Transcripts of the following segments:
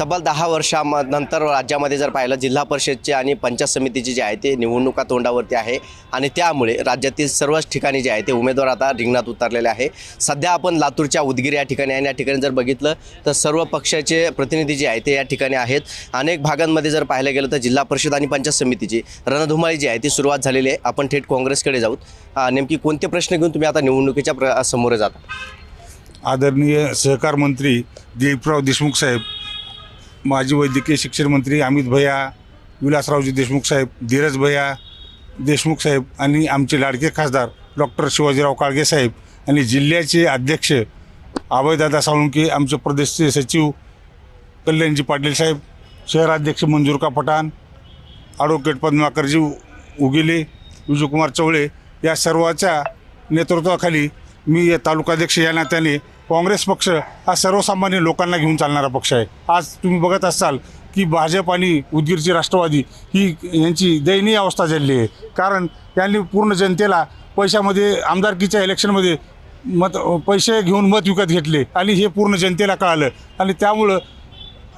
तब्बल 10 वर्षानंतर राज्यामध्ये जर पाहिलं जिल्हा परिषदचे आणि पंचायत समितीची जे आहे ते निवडणुका तोंडावरती आहे आणि त्यामुळे राज्यातील सर्वच ठिकाणी जे आहे ते उमेदवार आता रिंगणात उतरलेले आहे। सध्या आपण लातूरच्या उदगीर या ठिकाणी आहे। या ठिकाणी जर बघितलं तर सर्व पक्षाचे प्रतिनिधी जे आहे ते या ठिकाणी आहेत। अनेक भागांमध्ये जर पाहायला गेलं तर जिल्हा परिषद आणि पंचायत समितीची रणधुमाळी जी आहे ती सुरुवात झालेली आहे। आपण थेट काँग्रेसकडे जाऊ। नेमकी कोणते प्रश्न घेऊन तुम्ही आता निवडणुकीच्या समोर जाता? आदरणीय सहकार मंत्री दिलीपराव देशमुख साहेब, माजी वैद्यकीय शिक्षण मंत्री अमित भैया, विलासरावजी देशमुख साहेब, धीरज भैया देशमुख साहेब आणि आमचे लाडके खासदार डॉक्टर शिवाजीराव काळगे साहेब आणि जिल्ह्याचे अध्यक्ष अभयदादा साळुंके, आमचे प्रदेशचे सचिव कल्याणजी पाटील साहेब, शहराध्यक्ष मंजूरका पठाण, ॲडव्होकेट पद्माकरजी उगिले, विजयकुमार चवळे या सर्वांच्या नेतृत्वाखाली मी तालुकाध्यक्ष या नात्याने काँग्रेस पक्ष हा सर्वसामान्य लोकांना घेऊन चालणारा पक्ष आहे। आज तुम्ही बघत असाल की भाजप आणि उदगीरची राष्ट्रवादी ही यांची दयनीय अवस्था झालेली आहे, कारण त्यांनी पूर्ण जनतेला पैशामध्ये आमदारकीच्या इलेक्शनमध्ये पैसे घेऊन मत विकत घेतले आणि हे पूर्ण जनतेला कळालं आणि त्यामुळं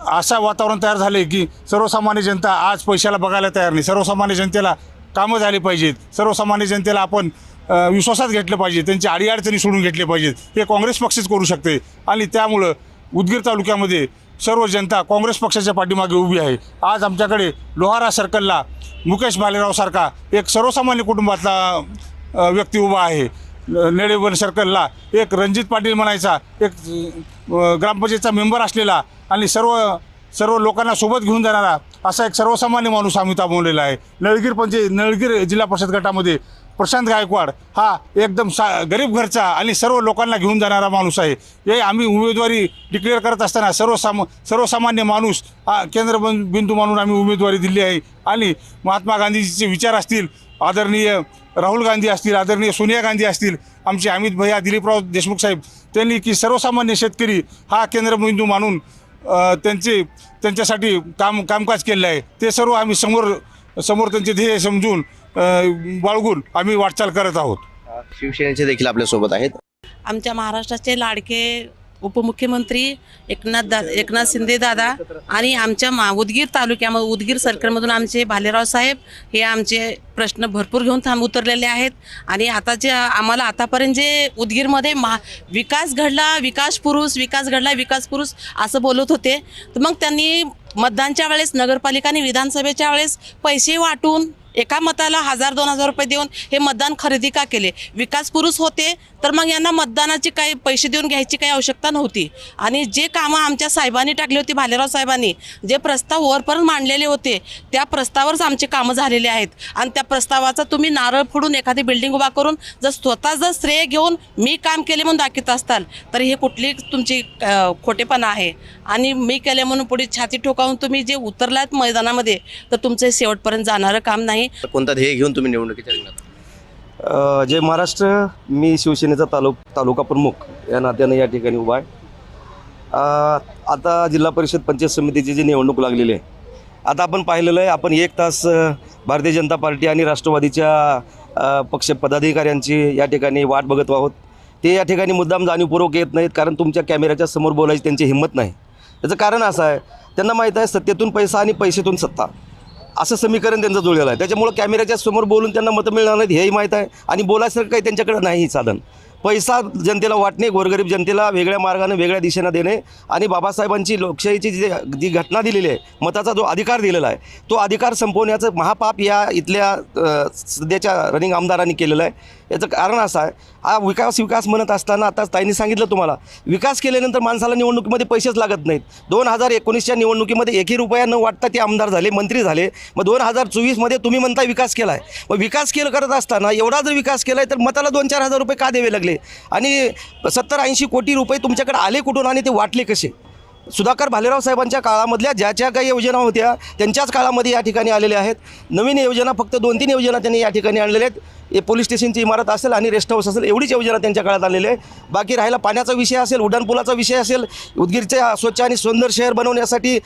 असा वातावरण तयार झाले की सर्वसामान्य जनता आज पैशाला बघायला तयार नाही। सर्वसामान्य जनतेला कामं झाली पाहिजेत, सर्वसामान्य जनतेला आपण विश्वासात घेतलं पाहिजे, त्यांची अडीअडचणी सोडून घेतले पाहिजेत, हे काँग्रेस पक्षच करू शकते आणि त्यामुळं उदगीर तालुक्यामध्ये सर्व जनता काँग्रेस पक्षाच्या पाठीमागे उभी आहे। आज आमच्याकडे लोहारा सर्कलला मुकेश भालेरावसारखा एक सर्वसामान्य कुटुंबातला व्यक्ती उभा आहे। नेडेवन सर्कलला एक रणजित पाटील म्हणायचा एक ग्रामपंचायतचा मेंबर असलेला आणि सर्व लोकांना सोबत घेऊन जाणारा असा एक सर्वसामान्य माणूस आम्ही ताबवलेला आहे। नळगीर जिल्हा परिषद गटामध्ये प्रशांत गायकवाड हा एकदम गरीब घरचा आणि सर्व लोकांना घेऊन जाणारा माणूस आहे। हे आम्ही उमेदवारी डिक्लेअर करत असताना सर्वसामान्य माणूस हा केंद्रबिंदू मानून आम्ही उमेदवारी दिली आहे आणि महात्मा गांधीजीचे विचार असतील, आदरणीय राहुल गांधी असतील, आदरणीय सोनिया गांधी असतील, आमचे अमित भैया दिलीपराव देशमुख साहेब त्यांनी की सर्वसामान्य शेतकरी हा केंद्रबिंदू मानून त्यांच्यासाठी कामकाज केलेलं आहे। ते सर्व आम्ही समोर त्यांचे ध्येय समजून बाळगून आम्ही वाटचाल करत आहोत। शिवसेनेचे देखील आपल्यासोबत आहेत। आमच्या महाराष्ट्राचे लाडके उपमुख्यमंत्री एकनाथ शिंदे दादा आणि आमच्या उदगीर तालुक्यामध्ये उदगीर सर्कलमधून आमचे भालेराव साहेब हे आमचे प्रश्न भरपूर घेऊन उतरलेले आहेत आणि आता जे आम्हाला आतापर्यंत जे उदगीरमध्ये विकास घडला, विकास पुरुष असं बोलत होते, तर मग त्यांनी मतदानच्या वेळेस नगरपालिका आणि विधानसभेच्या वेळेस पैसे वाटून एका मताला 1000-2000 रुपये देऊन हे मतदान खरेदी का केले? विकास पुरुष होते तर मग यांना मतदानाची काही पैसे देऊन घ्यायची काही आवश्यकता नव्हती आणि जे कामं आमच्या साहेबांनी टाकली होती, भालेराव साहेबांनी जे प्रस्ताव वरपर्यंत मांडलेले होते त्या प्रस्तावावरच आमचे कामं झालेले आहेत आणि त्या प्रस्तावाचा तुम्ही नारळ फोडून एखादी बिल्डिंग उभा करून जर श्रेय घेऊन मी काम केले म्हणून दाखवत असताल तर हे कुठली तुमची खोटेपणा आहे आणि मी केले म्हणून पुढे छाती ठोकावून तुम्ही जे उतरलात मैदानामध्ये तर तुमचं शेवटपर्यंत जाणारं काम नाही। कोणता ध्येय घेऊन तुम्ही निवडणुकीच्या रिंगणात? जय महाराष्ट्र, मी शिवसेनेचा तालुका प्रमुख या नात्याने या ठिकाणी उभा आहे। आता जिल्हा परिषद पंचायत समितीची जी निवडणूक लागलेली आहे, आता आपण पाहिलेलं आहे, आपण 1 तास भारतीय जनता पार्टी आणि राष्ट्रवादीच्या पक्ष पदाधिकाऱ्यांची या ठिकाणी वाट बघत आहोत। ते या ठिकाणी मुद्दाम जाणीवपूर्वक येत नाहीत, कारण तुमच्या कॅमेऱ्याच्या समोर बोलायची त्यांची हिंमत नाही। त्याचं कारण असं आहे, त्यांना माहीत आहे सत्तेतून पैसा आणि पैशातून सत्ता असं समीकरण त्यांचं जुळलेलं आहे। त्याच्यामुळं कॅमेऱ्याच्या समोर बोलून त्यांना मतं मिळणार नाहीत हेही माहीत आहे आणि बोलायचं काही त्यांच्याकडे नाही साधन। पैसा जनतेला वाटणे, गोरगरीब जनतेला वेगळ्या मार्गाने वेगळ्या दिशेनं देणे आणि बाबासाहेबांची लोकशाहीची जी घटना दिलेली आहे, मताचा जो अधिकार दिलेला आहे, तो अधिकार संपवण्याचं महापाप या इथल्या सध्याच्या रनिंग आमदारांनी केलेलं आहे। याचं कारण असं आहे, हा विकास म्हणत असताना आता ताईंनी सांगितलं तुम्हाला, विकास केल्यानंतर माणसाला निवडणुकीमध्ये पैसेच लागत नाहीत। 2019च्या निवडणुकीमध्ये 1 रुपया न वाटता ते आमदार झाले, मंत्री झाले। मग 2024मध्ये तुम्ही म्हणता विकास केला आहे, मग विकास करत असताना एवढा जर विकास केला आहे तर मताला 2-4 हजार रुपये का द्यावे लागले आणि 70-80 कोटी रुपये तुमच्याकडे आले कुठून आणि ते वाटले कसे? सुधाकर भालेराव साहेबांच्या काळामधल्या ज्या काही योजना होत्या त्यांच्याच काळामध्ये या ठिकाणी आलेल्या आहेत। नवीन योजना फक्त 2-3 योजना त्यांनी या ठिकाणी आणलेल्या आहेत। हे पोलीस स्टेशनची इमारत असेल आणि रेस्ट हाऊस असेल एवढीच योजना त्यांच्या काळात आलेली आहे। बाकी राहिला पाण्याचा विषय असेल, उड्डाणपुलाचा विषय असेल, उदगीरचे स्वच्छ आणि सुंदर शहर बनवण्यासाठी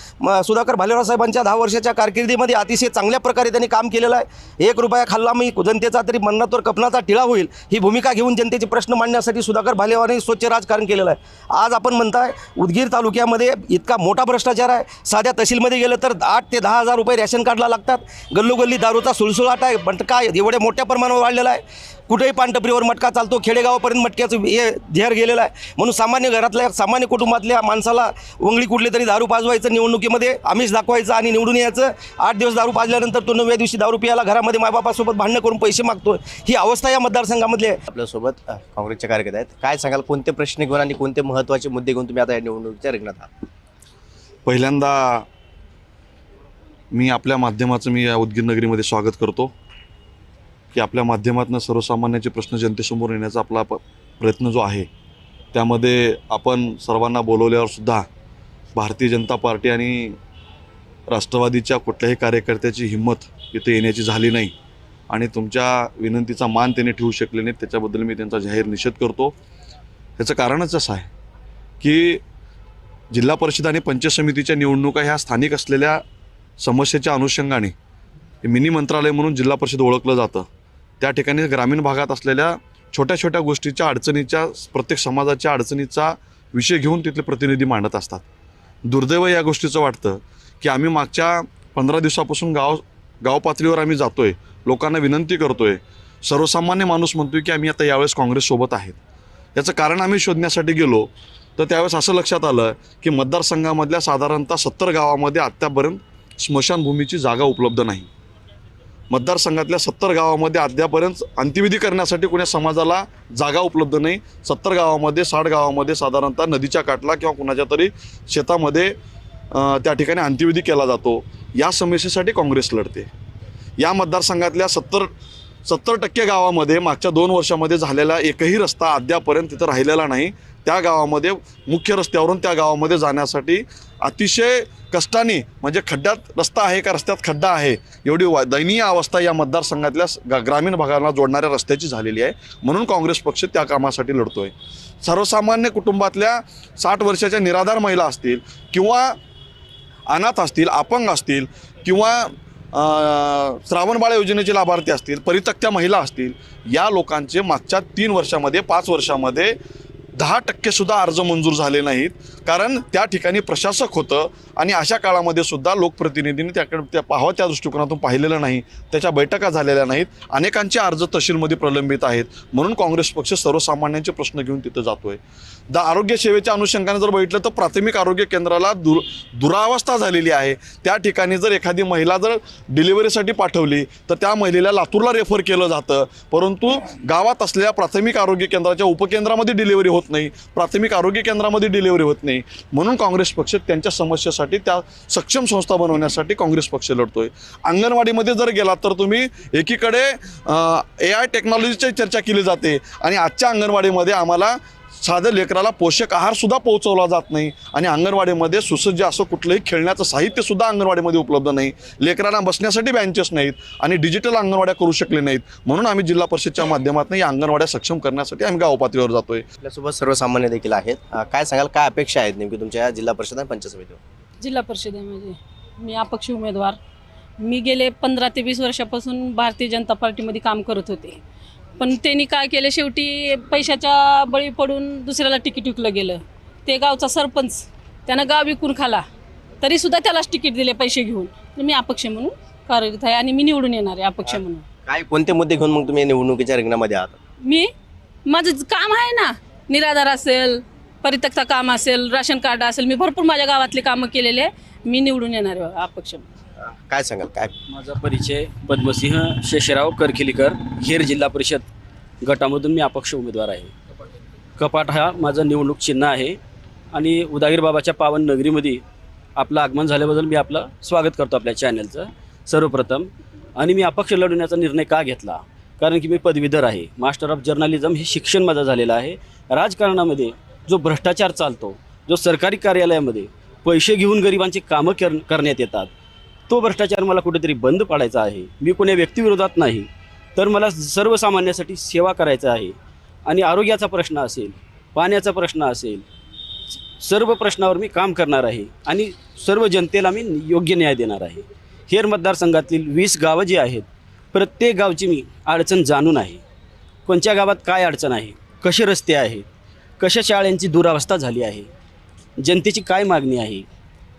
सुधाकर भालेराव साहेबांच्या 10 वर्षाच्या कारकिर्दीमध्ये अतिशय चांगल्या प्रकारे त्यांनी काम केलेलं आहे। 1 रुपया खाल्ला मी जनतेचा तरी मन्नातवर कपनाचा टिळा होईल ही भूमिका घेऊन जनतेचे प्रश्न मांडण्यासाठी सुधाकर भालेरावांनी स्वच्छ राजकारण केलेलं आहे। आज आपण म्हणताय उदगीर तालुक्यामध्ये राज्यामध्ये इतका मोठा भ्रष्टाचार आहे. साध्या तहसीलमध्ये गेलं तर 8 ते 10,000 रुपये रॅशन कार्डला लागतात. गल्लोगल्ली दारूचा सुळसुळाट आहे. पण काय एवढ्या मोठ्या प्रमाणावर वाढलेला आहे. कुठेही पानटपरीवर मटका चालतो. खेडेगावापर्यंत मटक्याचं हे धेर गेलेलं आहे. म्हणून सामान्य घरातल्या सामान्य कुटुंबातल्या माणसाला वंगळी कुठली तरी दारू पाजवायचं, निवडणुकीमध्ये आमिष दाखवायचं आणि निवडून यायचं. 8 दिवस दारू पाजल्यानंतर तो 9व्या दिवशी दारू पियाला घरामध्ये मायबापासोबत भांडणं करून पैसे मागतो. ही अवस्था या मतदारसंघामधली आहे. आपल्यासोबत काँग्रेसचे कार्यकर्ते आहेत. काय सांगाल, कोणते प्रश्न घेऊन आणि कोणते महत्त्वाचे मुद्दे घेऊन तुम्ही आता या निवडणुकीच्या रिंगणात आहात? पहिल्यांदा मी आपल्या माध्यमाचं मी या उदगीर नगरीमध्ये स्वागत करतो की आपल्या माध्यमातून सर्वसामान्यांचे प्रश्न जनतेसमोर येण्याचा आपला प्रयत्न जो आहे त्यामध्ये आपण सर्वांना बोलवल्यावर सुद्धा भारतीय जनता पार्टी आणि राष्ट्रवादीच्या कुठल्याही कार्यकर्त्याची हिंमत इथे येण्याची झाली नाही आणि तुमच्या विनंतीचा मान त्यांनी ठेवू शकले नाहीत. त्याच्याबद्दल मी त्यांचा जाहीर निषेध करतो. त्याचं कारणच असं आहे की जिल्हा परिषद आणि पंचायत समितीच्या निवडणुका ह्या स्थानिक असलेल्या समस्येच्या अनुषंगाने मिनी मंत्रालय म्हणून जिल्हा परिषद ओळखलं जातं. त्या ठिकाणी ग्रामीण भागात असलेल्या छोट्या छोट्या गोष्टीच्या अडचणीच्या प्रत्येक समाजाच्या अडचणीचा विषय घेऊन तिथले प्रतिनिधी मांडत असतात. दुर्दैव या गोष्टीचं वाटतं की आम्ही मागच्या 15 दिवसापासून गाव पातळीवर आम्ही जातो आहे, लोकांना विनंती करतो आहे. सर्वसामान्य माणूस म्हणतो की आम्ही आता यावेळेस काँग्रेससोबत आहेत. याचं कारण आम्ही शोधण्यासाठी गेलो तर त्यावेळेस असं लक्षात आलं की मतदारसंघामधल्या साधारणतः 70 गावामध्ये आत्तापर्यंत स्मशानभूमीची जागा उपलब्ध नाही. मतदारसंघातल्या 70 गावामध्ये अद्यापर्यंत अंत्यविधी करण्यासाठी कोण्या समाजाला जागा उपलब्ध नाही. 70 गावामध्ये 60 गावामध्ये साधारणतः नदीच्या काठला किंवा कुणाच्या तरी शेतामध्ये त्या ठिकाणी अंत्यविधी केला जातो. या समस्येसाठी काँग्रेस लढते. या मतदारसंघातल्या 70% गावामध्ये मागच्या 2 वर्षामध्ये झालेला एकही रस्ता अद्यापर्यंत तिथं राहिलेला नाही. त्या गावामध्ये मुख्य रस्त्यावरून त्या गावामध्ये जाण्यासाठी अतिशय कष्टाने, म्हणजे खड्ड्यात रस्ता आहे का रस्त्यात खड्डा आहे एवढी दयनीय अवस्था या मतदारसंघातल्या ग्रामीण भागाला जोडणाऱ्या रस्त्याची झालेली आहे. म्हणून काँग्रेस पक्ष त्या कामासाठी लढतोय. सर्वसामान्य कुटुंबातल्या 60 वर्षाच्या निराधार महिला असतील किंवा अनाथ असतील, अपंग असतील किंवा श्रावणबाळ योजनेचे लाभार्थी असतील, परित्यक्त्या महिला असतील, या लोकांचे मागच्या 3 वर्षामध्ये 5 वर्षामध्ये 10% सुद्धा अर्ज मंजूर झाले नाहीत. कारण त्या ठिकाणी प्रशासक होतं आणि अशा काळामध्ये सुद्धा लोकप्रतिनिधींनी त्याकडे त्या पाहावं त्या दृष्टिकोनातून पाहिलेलं नाही. त्याच्या बैठका झालेल्या नाहीत. अनेकांचे अर्ज तहसीलमध्ये प्रलंबित आहेत. म्हणून काँग्रेस पक्ष सर्वसामान्यांचे प्रश्न घेऊन तिथं जातोय. आरोग्य सेवेच्या अनुषंगाने जर बघितलं तर प्राथमिक आरोग्य केंद्राला दुरावस्था झालेली आहे. त्या ठिकाणी जर एखादी महिला जर डिलिव्हरीसाठी पाठवली तर त्या महिलेला लातूरला रेफर केलं जातं. परंतु गावात असलेल्या प्राथमिक आरोग्य केंद्राच्या उपकेंद्रामध्ये डिलिव्हरी होत नाही, प्राथमिक आरोग्य केंद्रामध्ये डिलिव्हरी होत नाही. म्हणून काँग्रेस पक्ष त्यांच्या समस्येसाठी, त्या सक्षम संस्था बनवण्यासाठी काँग्रेस पक्ष लढतोय. अंगणवाडीमध्ये जर गेलात तर तुम्ही एकीकडे AI टेक्नॉलॉजीची चर्चा केली जाते आणि आजच्या अंगणवाडीमध्ये आम्हाला साधं लेकराला पोषक आहारसुद्धा पोहोचवला जात नाही आणि अंगणवाडीमध्ये सुसज्ज असं कुठलंही खेळण्याचं साहित्यसुद्धा अंगणवाडीमध्ये उपलब्ध नाही. लेकरांना बसण्यासाठी बेंचेस नाहीत आणि डिजिटल अंगणवाड्या करू शकले नाहीत. म्हणून आम्ही जिल्हा परिषदच्या माध्यमातून या अंगणवाड्या सक्षम करण्यासाठी आम्ही गाव पातळीवर जातोय. आपल्यासोबत सर्वसामान्य देखील आहेत. काय सांगाल, काय अपेक्षा आहेत नेमकी तुमच्या जिल्हा परिषद आणि पंचायत समितीवर? जिल्हा परिषदेमध्ये मी अपक्ष उमेदवार. मी गेले 15 ते 20 वर्षापासून भारतीय जनता पार्टीमध्ये काम करत होते. पण त्यांनी काय केलं, शेवटी पैशाच्या बळी पडून दुसऱ्याला तिकीट विकलं गेलं. ते गावचा सरपंच त्यानं गाव विकून खाला, तरीसुद्धा त्यालाच तिकीट दिले पैसे घेऊन. तर मी अपक्ष म्हणून कार्यरत आहे आणि मी निवडून येणार आहे अपक्ष म्हणून. काय कोणते मुद्दे घेऊन मग तुम्ही निवडणुकीच्या रिंगणामध्ये आहात? माझं काम आहे ना, निराधार असेल, परित्यक्ता काम असेल, राशन कार्ड असेल, मी भरपूर माझ्या गावातले कामं केलेले आहे. मी निवडून येणार आहे अपक्ष. काय सांगाल, काय? माझा परिचय पद्मसिंह शेषराव करखिलीकर, हेर जिल्हा परिषद गटामधून मी अपक्ष उमेदवार आहे. कपाट हा माझं निवडणूक चिन्ह आहे आणि उदागीर बाबाच्या पावन नगरीमध्ये आपलं आगमन झाल्याबद्दल मी आपलं स्वागत करतो आपल्या चॅनलचं सर्वप्रथम. आणि मी अपक्ष लढवण्याचा निर्णय का घेतला, कारण की मी पदवीधर आहे. मास्टर ऑफ जर्नलिझम हे शिक्षण माझं झालेलं आहे. राजकारणामध्ये जो भ्रष्टाचार चालतो, जो सरकारी कार्यालयामध्ये पैसे घेऊन गरिबांची कामं करण्यात येतात, तो भ्रष्टाचार मला कुठेतरी बंद पाडायचा आहे. मी कोण्या व्यक्तिविरोधात नाही, तर मला सर्वसामान्यासाठी सेवा करायचं आहे. आणि आरोग्याचा प्रश्न असेल, पाण्याचा प्रश्न असेल, सर्व प्रश्नावर मी काम करणार आहे आणि सर्व जनतेला मी योग्य न्याय देणार आहे. हेर मतदारसंघातील 20 गावं जी आहेत, प्रत्येक गावची मी अडचण जाणून आहे. कोणत्या गावात काय अडचण आहे, कसे रस्ते आहेत, कशा शाळांची दुरावस्था झाली आहे, जनतेची काय मागणी आहे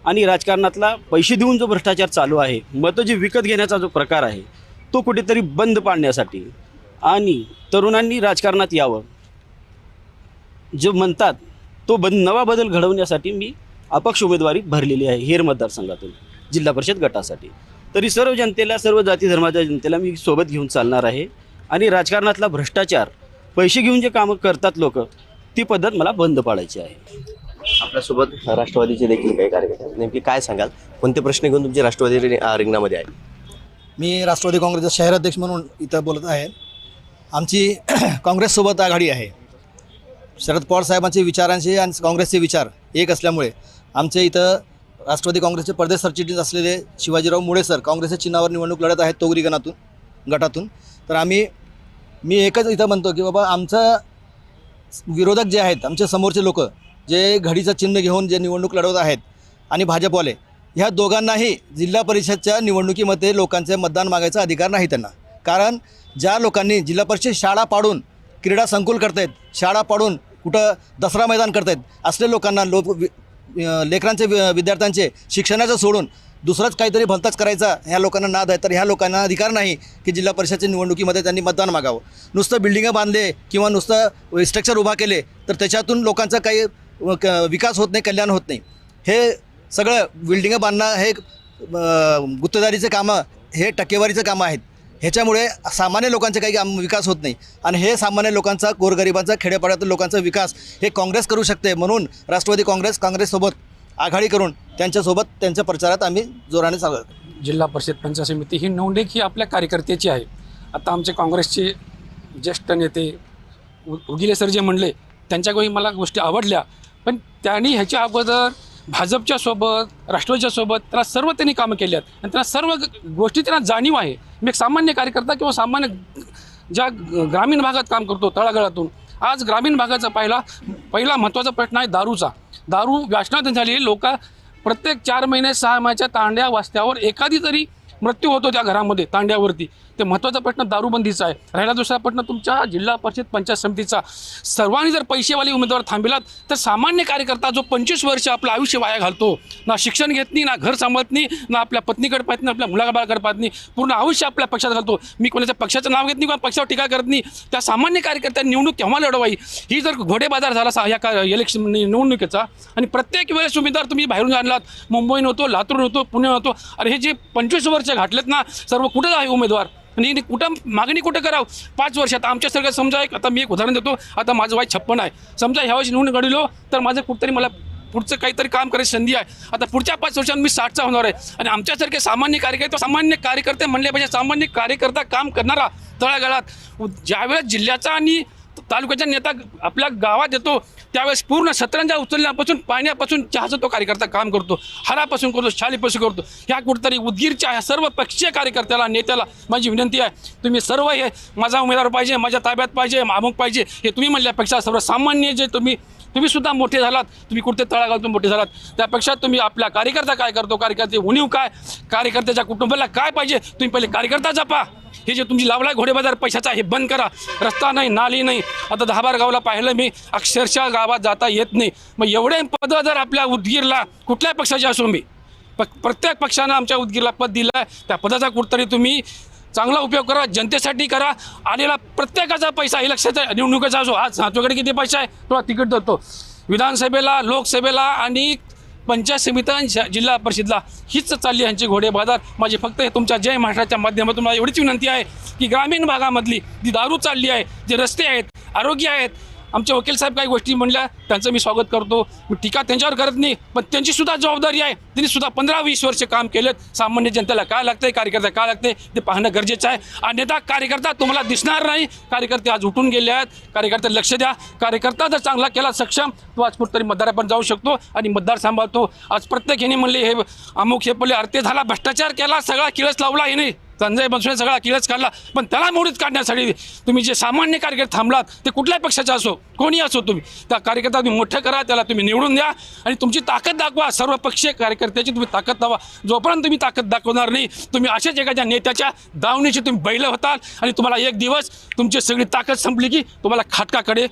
आणि राजकारणातला पैसे देऊन जो भ्रष्टाचार चालू आहे, मतं जे विकत घेण्याचा जो प्रकार आहे तो कुठेतरी बंद पाडण्यासाठी आणि तरुणांनी राजकारणात यावं जे म्हणतात तो नवा बदल घडवण्यासाठी मी अपक्ष उमेदवारी भरलेली आहे हेर मतदारसंघातून जिल्हा परिषद गटासाठी. तरी सर्व जनतेला, सर्व जाती धर्माच्या जनतेला मी सोबत घेऊन चालणार आहे आणि राजकारणातला भ्रष्टाचार, पैसे घेऊन जे कामं करतात लोक, ती पद्धत मला बंद पाडायची आहे. आपल्यासोबत राष्ट्रवादीचे देखील काही कार्यकर्ते, नेमके काय सांगाल, कोणते प्रश्न घेऊन तुमचे राष्ट्रवादी रिंगणामध्ये आहे? मी राष्ट्रवादी काँग्रेसचा शहराध्यक्ष म्हणून इथं बोलत आहे. आमची काँग्रेससोबत आघाडी आहे. शरद पवार साहेबांचे विचारांचे आणि काँग्रेसचे विचार एक असल्यामुळे आमचे इथं राष्ट्रवादी काँग्रेसचे प्रदेश सरचिटणीस असलेले शिवाजीराव मुळे सर काँग्रेसच्या चिन्हावर निवडणूक लढत आहेत तोगरी गटातून. तर मी एकच इथं म्हणतो की बाबा आमचं विरोधक जे आहेत, आमच्या समोरचे लोक जे घडीचं चिन्ह घेऊन जे निवडणूक लढवत आहेत आणि भाजपवाले, ह्या दोघांनाही जिल्हा परिषदच्या निवडणुकीमध्ये लोकांचे मतदान मागायचा अधिकार नाही त्यांना. कारण ज्या लोकांनी जिल्हा परिषद शाळा पाडून क्रीडा संकुल करतायत, शाळा पाडून कुठं दसरा मैदान करतायत, असले लोकांना लेकरांचे विद्यार्थ्यांचे शिक्षणाचं सोडून दुसरंच काहीतरी भलताच करायचा ह्या लोकांना नाद आहे. तर ह्या लोकांना अधिकार नाही की जिल्हा परिषदच्या निवडणुकीमध्ये त्यांनी मतदान मागावं. नुसतं बिल्डिंगं बांधले किंवा नुसतं स्ट्रक्चर उभा केले तर त्याच्यातून लोकांचा काही विकास होत नाही, कल्याण होत नाही. हे सगळं बिल्डिंगं बांधणं हे गुत्तेदारीचे कामं, हे टक्केवारीचं कामं आहेत. ह्याच्यामुळे सामान्य लोकांचे काही विकास होत नाही आणि हे सामान्य लोकांचा, गोरगरिबांचा, खेड्यापाड्यातील लोकांचा विकास हे काँग्रेस करू शकते. म्हणून राष्ट्रवादी काँग्रेससोबत आघाडी करून त्यांच्यासोबत त्यांच्या प्रचारात आम्ही जोराने चालू. जिल्हा परिषद पंचायत समिती ही निवडणूक ही आपल्या कार्यकर्त्याची आहे. आता आमचे काँग्रेसचे ज्येष्ठ नेते उगिले सर जे म्हणले त्यांच्याकडून मला गोष्टी आवडल्या, पण त्यांनी ह्याच्या अगोदर भाजपच्या सोबत, राष्ट्रवादीच्या सोबत त्याला सर्व त्यांनी कामं केली आहेत आणि त्यांना सर्व गोष्टी त्यांना जाणीव आहे. मी एक सामान्य कार्यकर्ता किंवा सामान्य ज्या ग्रामीण भागात काम करतो तळागाळातून, आज ग्रामीण भागाचा पहिला महत्त्वाचा प्रश्न आहे दारूचा. दारू व्यसनाधीन झालेली लोक प्रत्येक 4 महिने 6 महिन्याच्या तांड्या वाजत्यावर एखादी तरी मृत्यू होतो त्या घरामध्ये तांड्यावरती. ते महत्त्वाचा प्रश्न दारूबंदीचा आहे. राहिला दुसरा प्रश्न तुमच्या जिल्हा परिषद पंचायत समितीचा. सर्वांनी जर पैसेवाले उमेदवार थांबिलात तर सामान्य कार्यकर्ता जो 25 वर्ष आपलं आयुष्य वाया घालतो, ना शिक्षण घेत नाही, ना घर सांभाळत नाही, ना आपल्या पत्नीकडे पाहत नाही, आपल्या मुलाबाळाकडे पाहत नाही, पूर्ण आयुष्य आपल्या पक्षात घालतो. मी कोणाच्या पक्षाचं नाव घेत नाही किंवा पक्षावर टीका करत नाही. त्या सामान्य कार्यकर्त्यांनी निवडणूक केव्हा लढवाई, ही जर घोडेबाजार झाला या इलेक्शन निवडणुकीचा आणि प्रत्येक वेळेस उमेदवार तुम्ही बाहेरून आणलात, मुंबईहून होतो, लातूर होतो, पुणे होतो, अरे हे जे 25 वर्ष घातलेत ना सर्व कुठं आहे उमेदवार आणि कुठं मागणी कुठं करावं 5 वर्षात. आमच्यासारखं समजा एक, आता मी एक उदाहरण देतो, आता माझं वय 56 आहे. समजा ह्यावेळेस निवडणूक घडलो तर माझं कुठंतरी मला पुढचं काहीतरी काम करायची संधी आहे. आता पुढच्या 5 वर्षांत मी 60चा होणार आहे आणि आमच्यासारखे सामान्य कार्यकर्ते म्हणले पाहिजे. सामान्य कार्यकर्ता काम करणारा तळागाळात ज्यावेळेस जिल्ह्याचा आणि तालुक्याचा नेता आपल्या गावात येतो त्यावेळेस पूर्ण सतरंजा उचलण्यापासून, पाण्यापासून, चहाचा तो कार्यकर्ता काम करतो, हारापासून करतो, शालीपासून करतो. ह्या कुठंतरी उदगीरच्या ह्या सर्व पक्षीय कार्यकर्त्याला, नेत्याला माझी विनंती आहे, तुम्ही सर्व हे माझा उमेदवार पाहिजे, माझ्या ताब्यात पाहिजे, अमुक पाहिजे, हे तुम्ही म्हणल्यापेक्षा सर्वसामान्य जे तुम्ही सुद्धा मोठे झालात, तुम्ही कुठे तळागाळातून मोठे झालात, त्यापेक्षा तुम्ही आपला कार्यकर्ता काय करतो, कार्यकर्ते उणीव काय, कार्यकर्त्याच्या कुटुंबाला काय पाहिजे, तुम्ही पहिले कार्यकर्ता जपा. हे जे तुमची लावलाय घोडेबाजार पैशाचा हे बंद करा. रस्ता नाही, नाली नाही. आता 10-12 गावाला पाहिलं मी, अक्षरशः गावात जाता येत नाही. मग एवढे पदं जर आपल्या उदगीरला कुठल्याही पक्षाचे असो, मी प्रत्येक पक्षानं आमच्या उदगीरला पद दिलं आहे, त्या पदाचा कुठतरी तुम्ही चांगला उपयोग करा, जनतेसाठी करा. आलेला प्रत्येकाचा पैसा इलेक्शनचा निवडणुकीचा असो, आज तुझ्याकडे किती पैसा आहे तुला तिकीट देतो, विधानसभेला, लोकसभेला आणि पंचायत समित्या, जिल्हा परिषदला हीच चालली यांची घोडेबाजार. माझी फक्त तुमच्या जय महाराष्ट्राच्या माध्यमातून मला एवढीच विनंती आहे की ग्रामीण भागामधली जी दारू चालली आहे, जे रस्ते आहेत, आरोग्य आहेत, आमचे वकील साहेब काही गोष्टी म्हणल्या त्यांचं मी स्वागत करतो. मी टीका त्यांच्यावर करत नाही, पण त्यांची सुद्धा जबाबदारी आहे. त्यांनी सुद्धा 15-20 वर्ष काम केलेत. सामान्य जनतेला काय लागतंय, कार्यकर्ता काय लागतंय ते पाहणं गरजेचं आहे. अन्यथा कार्यकर्ता तुम्हाला दिसणार नाही. कार्यकर्ते आज उठून गेले आहेत. कार्यकर्ते लक्ष द्या. कार्यकर्ता जर चांगला केला सक्षम तो आज कुठतरी मतदारापर्यंत जाऊ शकतो आणि मतदार सांभाळतो. आज प्रत्येक ह्याने म्हणले हे अमुक हे पहिले अर्थे झाला, भ्रष्टाचार केला, सगळा किळस लावला, हे नाही संजय बनसोडे सगळा किळस काढला, पण त्याला मोडीत काढण्यासाठी तुम्ही जे सामान्य कार्यकर्ते थांबलात ते कुठल्याही पक्षाचा असो, कोणी असो, तुम्ही त्या कार्यकर्ता तुम्ही मोठं करा, त्याला तुम्ही निवडून द्या आणि तुमची ताकद दाखवा. सर्व पक्षीय कार्यकर्त्याची तुम्ही ताकद दाखवा. जोपर्यंत तुम्ही ताकद दाखवणार नाही, तुम्ही अशाच एखाद्या नेत्याच्या दावणीची तुम्ही बैल होताल आणि तुम्हाला एक दिवस तुमची सगळी ताकद संपली की तुम्हाला खाटकाकडे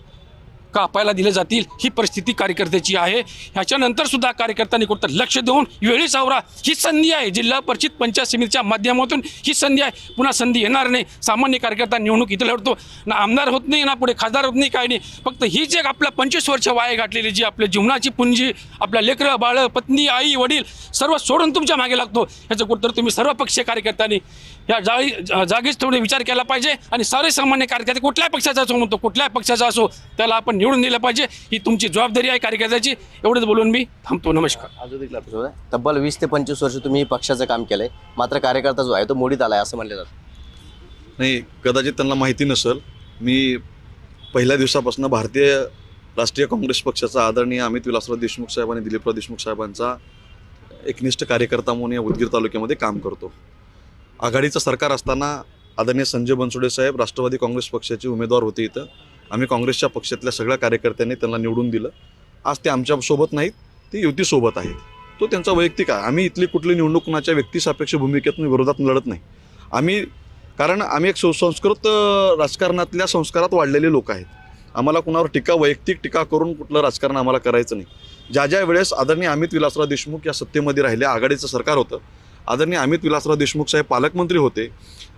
कापायला दिले जातील ही परिस्थिती कार्यकर्त्याची आहे. ह्याच्यानंतर सुद्धा कार्यकर्त्यांनी कुठं लक्ष देऊन वेळीच आवरा. ही संधी आहे, जिल्हा परिषद पंचायत समितीच्या माध्यमातून ही संधी आहे. पुन्हा संधी येणार नाही. सामान्य कार्यकर्ता निवडणूक इथं लढतो ना, आमदार होत नाही ना पुढे खासदार होत नाही, काय नाही. फक्त ही जे आपल्या 25 वर्ष वाया घातलेली जी आपल्या जीवनाची पुंजी, आपल्या लेकरं बाळ पत्नी आई वडील सर्व सोडून तुमच्या मागे लागतो. ह्याचं कुठं तुम्ही सर्व पक्षीय कार्यकर्त्यांनी या जागीच थोडे विचार केला पाहिजे. आणि सर्वसामान्य कार्यकर्ते कुठल्याही पक्षाचा असो, म्हणतो कुठल्याही पक्षाचा असो, त्याला आपण निवडून दिलं पाहिजे. ही तुमची जबाबदारी आहे कार्यकर्त्याची. एवढंच बोलून मी थांबतो. नमस्कार. अजून एक लक्षात आहे, तब्बल 20 ते 25 वर्ष तुम्ही पक्षाचं काम केलंय, मात्र कार्यकर्ता जो आहे तो मोडीत आलाय असं म्हणलं जातं. नाही, कदाचित त्यांना माहिती नसेल, मी पहिल्या दिवसापासून भारतीय राष्ट्रीय काँग्रेस पक्षाचा आदरणीय अमित विलासराव देशमुख साहेब आणि दिलीपराव देशमुख साहेबांचा एकनिष्ठ कार्यकर्ता म्हणून या उदगीर तालुक्यामध्ये काम करतो. आघाडीचं सरकार असताना आदरणीय संजय बनसोडे साहेब राष्ट्रवादी काँग्रेस पक्षाचे उमेदवार होते इथं. आम्ही काँग्रेसच्या पक्षातल्या सगळ्या कार्यकर्त्यांनी त्यांना निवडून दिलं. आज ते आमच्यासोबत नाहीत, ते युतीसोबत आहेत. तो त्यांचा वैयक्तिक आहे. आम्ही इथली कुठली निवडणूक कुणाच्या व्यक्तिसापेक्ष भूमिकेतून विरोधात लढत नाही. कारण आम्ही एक सुसंस्कृत राजकारणातल्या संस्कारात वाढलेले लोक आहेत. आम्हाला कुणावर वैयक्तिक टीका करून कुठलं राजकारण आम्हाला करायचं नाही. ज्या वेळेस आदरणीय अमित विलासराव देशमुख या सत्तेमध्ये राहिले, आघाडीचं सरकार होतं, आदरणीय अमित विलासराव देशमुख साहेब पालकमंत्री होते,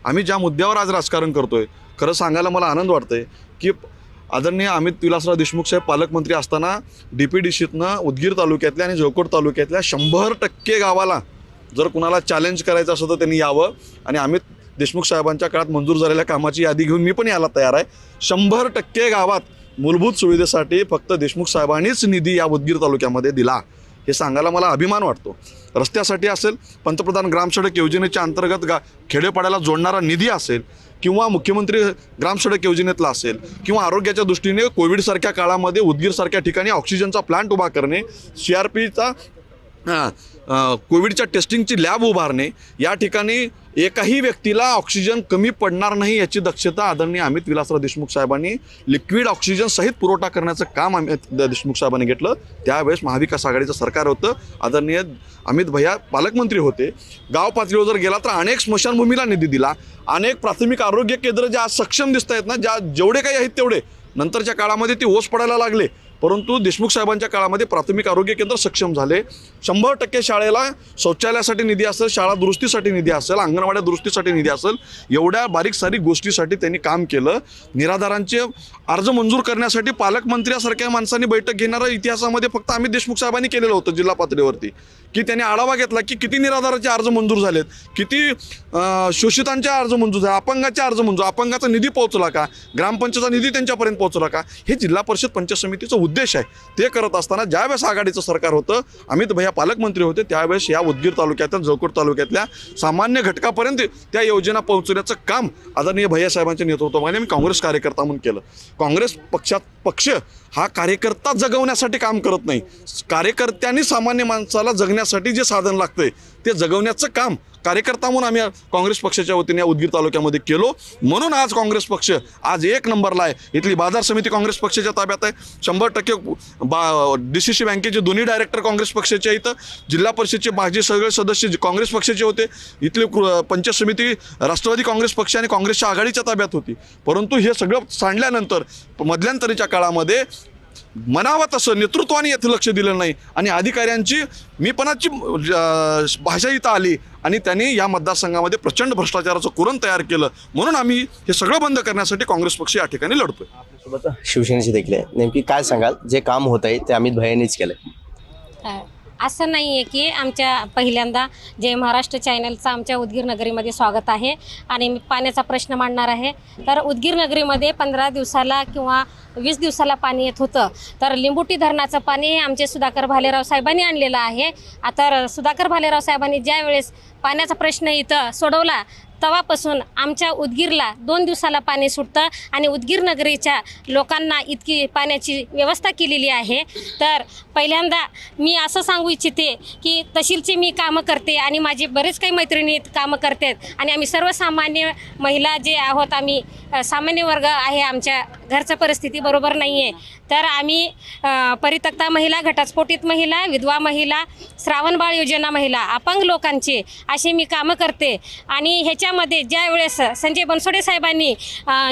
आम्ही ज्या मुद्द्यावर आज राजकारण करतोय, खरं सांगायला मला आनंद वाटतंय की आदरणीय अमित विलासराव देशमुख साहेब पालकमंत्री असताना DPDCतनं उदगीर तालुक्यातल्या आणि जळकोट तालुक्यातल्या 100% गावाला जर कुणाला चॅलेंज करायचं असं तर त्यांनी यावं. आणि अमित देशमुख साहेबांच्या काळात मंजूर झालेल्या कामाची यादी घेऊन मी पण यायला तयार आहे. 100% गावात मूलभूत सुविधेसाठी फक्त देशमुख साहेबांनीच निधी या उदगीर तालुक्यामध्ये दिला. हे सांगायला मला अभिमान वाटतो. रस्त्यासाठी असेल, पंतप्रधान ग्रामसडक योजनेच्या अंतर्गत खेडेपाड्याला जोडणारा निधी असेल, किंवा मुख्यमंत्री ग्रामसडक योजनेतला असेल, किंवा आरोग्याच्या दृष्टीने कोविडसारख्या काळामध्ये उदगीरसारख्या ठिकाणी ऑक्सिजनचा प्लांट उभा करणे, CRPचा कोविडच्या टेस्टिंगची लॅब उभारणे, या ठिकाणी एकाही व्यक्तीला ऑक्सिजन कमी पडणार नाही याची दक्षता आदरणीय अमित विलासराव देशमुख साहेबांनी लिक्विड ऑक्सिजन सहित पुरवठा करण्याचं काम अमित देशमुख साहेबांनी घेतलं. त्यावेळेस महाविकास आघाडीचं सरकार होतं. आदरणीय अमित भैया पालकमंत्री होते. गाव पातळीवर जर गेला तर अनेक स्मशानभूमीला निधी दिला. अनेक प्राथमिक आरोग्य केंद्र जे आज सक्षम दिसत आहेत ना, जेवढे काही आहेत तेवढे नंतरच्या काळामध्ये ते ओस पडायला लागले, परंतु देशमुख साहेबांच्या काळामध्ये प्राथमिक आरोग्य केंद्र सक्षम झाले. 100% शाळेला शौचालयासाठी निधी असेल, शाळा दुरुस्तीसाठी निधी असेल, अंगणवाड्या दुरुस्तीसाठी निधी असेल, एवढ्या बारीक सारीक गोष्टीसाठी त्यांनी काम केलं. निराधारांचे अर्ज मंजूर करण्यासाठी पालकमंत्र्यासारख्या माणसांनी बैठक घेणारा इतिहासामध्ये फक्त अमित देशमुख साहेबांनी केलेलं होतं जिल्हा पातळीवरती, की त्यांनी आढावा घेतला की किती निराधाराचे अर्ज मंजूर झालेत, किती शोषितांचे अर्ज मंजूर झाले, अपंगाचे अर्ज मंजूर, अपंगाचा निधी पोहोचला का, ग्रामपंचायतचा निधी त्यांच्यापर्यंत पोहोचला का. हे जिल्हा परिषद पंचायत समितीचं उद्देश आहे. ते करत असताना ज्यावेळेस आघाडीचं सरकार होतं, अमित भैया पालकमंत्री होते, त्यावेळेस या उदगीर तालुक्यातील जळकोट तालुक्यातल्या सामान्य घटकापर्यंत त्या योजना पोहोचवण्याचं काम आदरणीय भैया साहेबांच्या नेतृत्वामध्ये मी काँग्रेस कार्यकर्ता म्हणून केलं. काँग्रेस पक्ष हा कार्यकर्ता जगवण्यासाठी काम करत नाही. कार्यकर्त्यांनी सामान्य माणसाला जगण्यासाठी जे साधन लागतंय ते जगवण्याचं काम कार्यकर्ता म्हणून आम्ही काँग्रेस पक्षाच्या वतीने या उदगीर तालुक्यामध्ये केलो. म्हणून आज काँग्रेस पक्ष आज 1 नंबरला आहे. इथली बाजार समिती काँग्रेस पक्षाच्या ताब्यात आहे. 100% DCC बँकेचे दोन्ही डायरेक्टर काँग्रेस पक्षाचे आहेत. जिल्हा परिषदचे माझे सगळे सदस्य काँग्रेस पक्षाचे होते. इथली पंचायत समिती राष्ट्रवादी काँग्रेस पक्ष आणि काँग्रेसच्या आघाडीच्या ताब्यात होती. परंतु हे सगळं सांडल्यानंतर मध्यंतरीच्या काळामध्ये मनावा तसं नेतृत्वाने येथे लक्ष दिलं नाही आणि अधिकाऱ्यांची मीपणाची भाषा इथं आली आणि त्यांनी या मतदारसंघामध्ये प्रचंड भ्रष्टाचाराचं कुरण तयार केलं. म्हणून आम्ही हे सगळं बंद करण्यासाठी काँग्रेस पक्ष या ठिकाणी लढतोय. आपल्यासोबत शिवसेनेची देखील आहे. नेमकी काय सांगाल, जे काम होत आहे ते अमित भैयांनीच केलंय? असं नाही आहे की आमच्या पहिल्यांदा जय महाराष्ट्र चॅनलचं आमच्या उदगीर नगरीमध्ये स्वागत आहे आणि मी पाण्याचा प्रश्न मांडणार आहे. तर उदगीर नगरीमध्ये 15 दिवसाला किंवा 20 दिवसाला पाणी येत होतं. तर लिंबुटी धरणाचं पाणी हे आमचे सुधाकर भालेराव साहेबांनी आणलेलं आहे. आता सुधाकर भालेराव साहेबांनी ज्या वेळेस पाण्याचा प्रश्न इथं सोडवला तेव्हापासून आमच्या उदगीरला 2 दिवसाला पाणी सुटतं आणि उदगीर नगरीच्या लोकांना इतकी पाण्याची व्यवस्था केलेली आहे. तर पहिल्यांदा मी असं सांगू इच्छिते की तहसीलचे मी कामं करते आणि माझे बरेच काही मैत्रिणी कामं करतात आणि आम्ही सर्वसामान्य महिला जे आहोत, आम्ही सामान्य वर्ग आहे, आमच्या घरचं परिस्थिती बरोबर नाही आहे. तर आम्ही परित्यक्ता महिला, घटस्फोटित महिला, विधवा महिला, श्रावणबाळ योजना महिला, अपंग लोकांचे असे मी कामं करते आणि ह्याच्या राज्यामध्ये ज्या वेळेस संजय बनसोडे साहेबांनी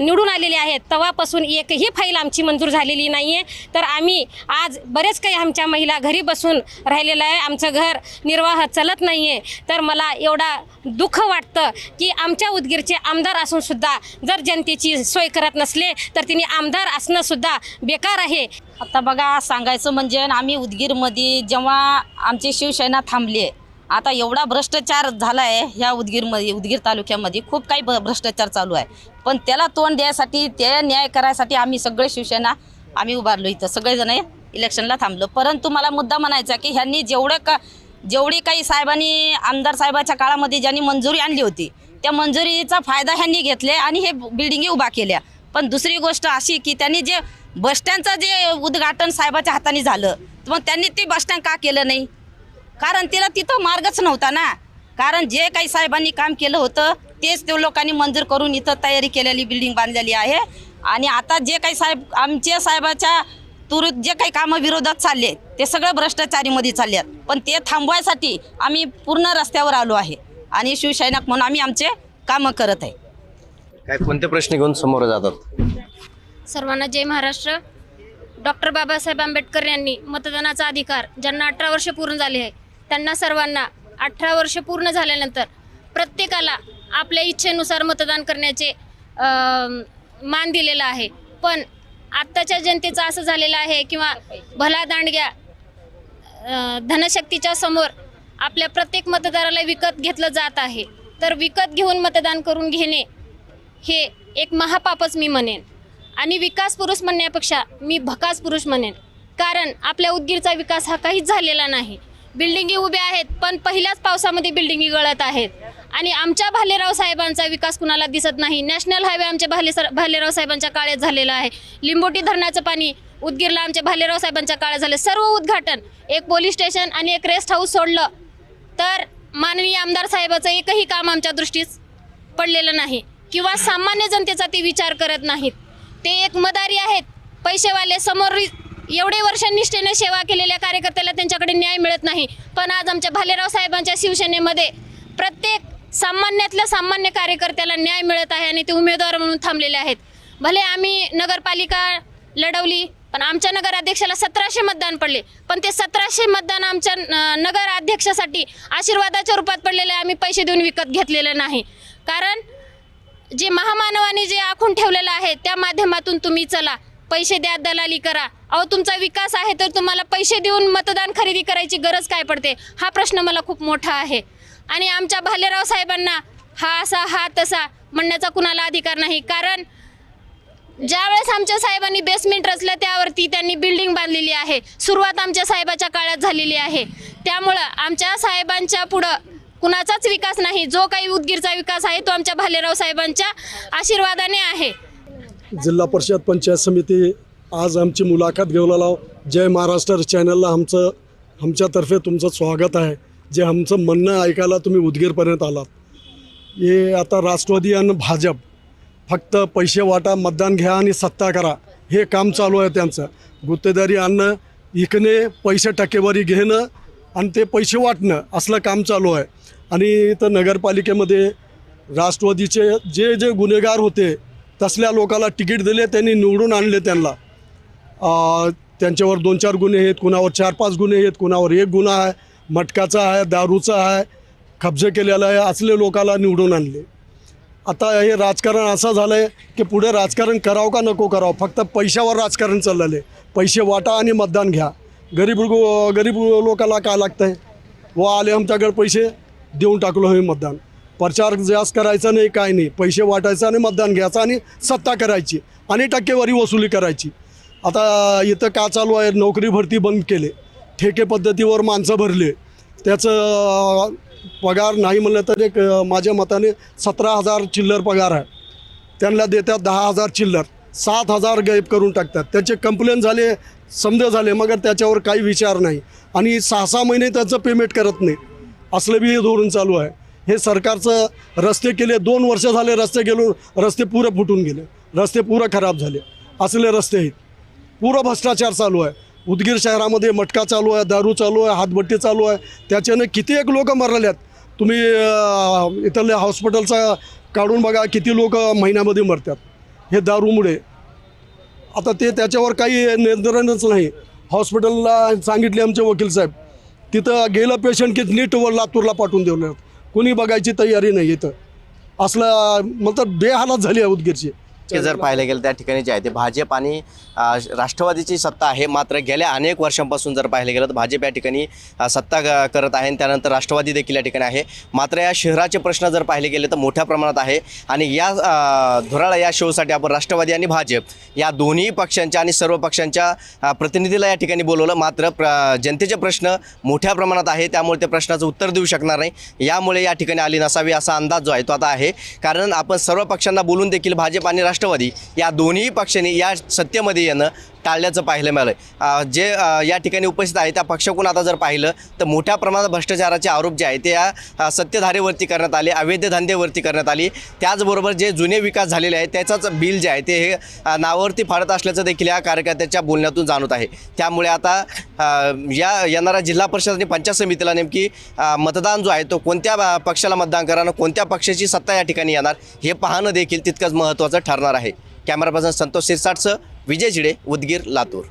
निवडून आलेले आहेत तेव्हापासून एकही फाईल आमची मंजूर झालेली नाही आहे. तर आम्ही आज बरेच काही आमच्या महिला घरी बसून राहिलेलं आहे. आमचं घर निर्वाह चालत नाही आहे. तर मला एवढा दुःख वाटतं की आमच्या उदगीरचे आमदार असूनसुद्धा जर जनतेची सोय करत नसले तर तिने आमदार असणंसुद्धा बेकार आहे. आता बघा, सांगायचं म्हणजे आम्ही उदगीरमध्ये जेव्हा आमची शिवसेना थांबली आहे, आता एवढा भ्रष्टाचार झाला आहे ह्या उदगीरमध्ये, उदगीर तालुक्यामध्ये खूप काही भ्रष्टाचार चालू आहे. पण त्याला तोंड द्यायसाठी, ते न्याय करायसाठी आम्ही सगळे शिवसेना आम्ही उभारलो, इथं सगळेजण इलेक्शनला थांबलो. परंतु मला मुद्दा म्हणायचा की ह्यांनी जेवढी काही साहेबांनी, आमदार साहेबाच्या काळामध्ये ज्यांनी मंजुरी आणली होती त्या मंजुरीचा फायदा ह्यांनी घेतले आणि हे बिल्डिंगी उभा केल्या. पण दुसरी गोष्ट अशी की त्यांनी जे बसस्टँडचं जे उद्घाटन साहेबाच्या हाताने झालं, तर मग त्यांनी ते बसस्टँड का केलं नाही? कारण तिला तिथं मार्गच नव्हता ना. कारण जे काही साहेबांनी काम केलं होतं तेच ते लोकांनी मंजूर करून इथं तयारी केलेली बिल्डिंग बांधलेली आहे. आणि आता जे काही आमच्या साहेबाच्या तुरीत जे काही कामं विरोधात चालले ते सगळं भ्रष्टाचारीमध्ये चालले आहेत. पण ते थांबवायसाठी आम्ही पूर्ण रस्त्यावर आलो आहे आणि शिवसैनिक म्हणून आम्ही आमचे कामं करत आहे. काय कोणते प्रश्न घेऊन समोर जातात? सर्वांना जय महाराष्ट्र. डॉक्टर बाबासाहेब आंबेडकर यांनी मतदानाचा अधिकार, ज्यांना 18 वर्ष पूर्ण झाले आहे त्यांना सर्वांना 18 वर्ष पूर्ण झाल्यानंतर प्रत्येकाला आपल्या इच्छेनुसार मतदान करण्याचे मान दिलेला आहे. पण आत्ताच्या जनतेचं असं झालेलं आहे किंवा भला दांडग्या धनशक्तीच्या समोर आपल्या प्रत्येक मतदाराला विकत घेतलं जात आहे. तर विकत घेऊन मतदान करून घेणे हे एक महापापच मी म्हणेन. आणि विकास पुरुष म्हणण्यापेक्षा मी भकास पुरुष म्हणेन. कारण आपल्या उदगीरचा विकास हा काहीच झालेला नाही. बिल्डिंगी उभ्या आहेत पण पहिल्याच पावसामध्ये बिल्डिंगी गळत आहेत. आणि आमच्या भालेराव साहेबांचा विकास कुणाला दिसत नाही. नॅशनल हायवे आमच्या भालेराव साहेबांच्या काळात झालेला आहे. लिंबोटी धरणाचं पाणी उदगीरला आमच्या भालेराव साहेबांच्या काळात झाले. सर्व उद्घाटन, एक पोलीस स्टेशन आणि एक रेस्ट हाऊस सोडलं तर माननीय आमदार साहेबाचं एकही काम आमच्या दृष्टीस पडलेलं नाही किंवा सामान्य जनतेचा ते विचार करत नाहीत. ते एक मदारी आहेत, पैसेवाले. समोर एवढे वर्ष निष्ठेने सेवा केलेल्या कार्यकर्त्याला त्यांच्याकडे न्याय मिळत नाही. पण आज आमच्या भालेराव साहेबांच्या शिवसेनेमध्ये प्रत्येक सामान्यातल्या सामान्य कार्यकर्त्याला न्याय मिळत आहे आणि ते उमेदवार म्हणून थांबलेले आहेत. भले आम्ही नगरपालिका लढवली पण आमच्या नगराध्यक्षाला 1700 मतदान पडले. पण ते 1700 मतदान आमच्या नगराध्यक्षासाठी आशीर्वादाच्या रूपात पडलेले, आम्ही पैसे देऊन विकत घेतलेलं नाही. कारण जे महामानवाने जे आखून ठेवलेलं आहे त्या माध्यमातून तुम्ही चला, पैसे द्या, दलाली करा. अहो, तुमचा विकास आहे तर तुम्हाला पैसे देऊन मतदान खरेदी करायची गरज काय पडते? हा प्रश्न मला खूप मोठा आहे. आणि आमच्या भालेराव साहेबांना हा असा हा तसा म्हणण्याचा कुणाला अधिकार नाही. कारण ज्यावेळेस आमच्या साहेबांनी बेसमेंट रचलं त्यावरती त्यांनी बिल्डिंग बांधलेली आहे. सुरुवात आमच्या साहेबाच्या काळात झालेली आहे. त्यामुळं आमच्या साहेबांच्या पुढं कुणाचाच विकास नाही. जो काही उदगीरचा विकास आहे तो आमच्या भालेराव साहेबांच्या आशीर्वादाने आहे. जिल्हा परिषद पंचायत समिती आज आमची मुलाखत घेऊन जय महाराष्ट्र चॅनलला आमच्यातर्फे तुमचं स्वागत आहे. जे आमचं म्हणणं ऐकायला तुम्ही उदगीरपर्यंत आलात. हे आता राष्ट्रवादी आणि भाजप फक्त पैसे वाटा, मतदान घ्या आणि सत्ता करा हे काम चालू आहे त्यांचं. गुत्तेदारी आणणं, इकणे, पैसे टक्केवारी घेणं आणि ते पैसे वाटणं असलं काम चालू आहे. आणि इथं नगरपालिकेमध्ये राष्ट्रवादीचे जे जे गुन्हेगार होते तसल्या लोकाला तिकीट दिले, त्यांनी निवडून आणले. त्यांच्यावर 2-4 गुन्हे आहेत, कुणावर 4-5 गुन्हे आहेत, कुणावर 1 गुन्हा आहे, मटकाचा आहे, दारूचा आहे, कब्जे केलेला आहे, असले लोकाला निवडून आणले. आता हे राजकारण असं झालं आहे की पुढे राजकारण करावं का नको करावं, फक्त पैशावर राजकारण चाललेलं आहे. पैसे वाटा आणि मतदान घ्या. गरीब लोकाला काय लागतं आहे? व आले आमच्याकडे पैसे देऊन टाकलो हे मतदान. प्रचार जास्त करायचा नाही, काय नाही, पैसे वाटायचं आणि मतदान घ्यायचं आणि सत्ता करायची आणि टक्केवारी वसुली करायची. आता इथं का चालू आहे? नोकरी भरती बंद केले, ठेके पद्धतीवर माणसं भरले, त्याचं पगार नाही म्हणलं तर एक माझ्या मताने 17,000 चिल्लर पगार आहे. त्यांना देतात 10,000 चिल्लर, 7,000 गायब करून टाकतात. त्याचे कंप्लेन झाले, समजे झाले, मगर त्याच्यावर काही विचार नाही. आणि 6-6 महिने त्याचं पेमेंट करत नाही. असलं बी हे धोरण चालू आहे. हे सरकारचं रस्ते केले, 2 वर्ष झाले रस्ते गेलो, रस्ते पुरे फुटून गेले, रस्ते पुरे खराब झाले. असले रस्ते आहेत. पुरं भ्रष्टाचार चालू आहे. उदगीर शहरामध्ये मटका चालू आहे, दारू चालू आहे, हातभट्टी चालू आहे. त्याच्याने किती एक लोक मरलेले आहेत. तुम्ही इथल्या हॉस्पिटलचा काढून बघा किती लोक महिन्यामध्ये मरतात हे दारूमुळे. आता ते त्याच्यावर काही नियंत्रणच नाही. हॉस्पिटलला सांगितले आमचे वकील साहेब, तिथं गेलं पेशंट की नीट वर लातूरला पाठवून देऊ नये, कुणी बघायची तयारी नाही इथं. असलं मतलब बेहालत झाली आहे उदगीरची. ते जर पाहायला गेलं त्या ठिकाणी जे आहे ते भाजप आणि राष्ट्रवादीची सत्ता आहे. मात्र गेल्या अनेक वर्षांपासून जर पाहायला गेलं तर भाजप या ठिकाणी सत्ता करत आहे आणि त्यानंतर राष्ट्रवादी देखील या ठिकाणी आहे. मात्र या शहराचे प्रश्न जर पाहिले गेले तर मोठ्या प्रमाणात आहे आणि या धुराळा या शोसाठी आपण राष्ट्रवादी आणि भाजप या दोन्ही पक्षांच्या आणि सर्व पक्षांच्या प्रतिनिधीला या ठिकाणी बोलवलं. मात्र जनतेचे प्रश्न मोठ्या प्रमाणात आहे, त्यामुळे ते प्रश्नाचं उत्तर देऊ शकणार नाही. यामुळे या ठिकाणी आली नसावी असा अंदाज जो आहे तो आता आहे. कारण आपण सर्व पक्षांना बोलून देखील भाजप आणि राष्ट्रवादी या दोन्ही पक्षांनी या सत्तेमध्ये येणं टाळल्याचं पाहायला मिळालं. जे या ठिकाणी उपस्थित आहे त्या पक्षाकडून आता जर पाहिलं तर मोठ्या प्रमाणात भ्रष्टाचाराचे आरोप जे आहे ते या सत्तेधारेवरती करण्यात आले, अवैध धंदेवरती करण्यात आली. त्याचबरोबर जे जुने विकास झालेले आहे त्याचाच बिल जे आहे ते हे नावावरती फाडत असल्याचं देखील या कार्यकर्त्याच्या बोलण्यातून जाणवत आहे. त्यामुळे आता या येणाऱ्या जिल्हा परिषद आणि पंचायत समितीला नेमकी मतदान जो आहे तो कोणत्या पक्षाला मतदान करणार, कोणत्या पक्षाची सत्ता या ठिकाणी येणार हे पाहणं देखील तितकंच महत्त्वाचं ठरणार आहे. कॅमेरा पर्सन संतोष सिरसाटसह विजय झिडे, उदगीर, लातूर.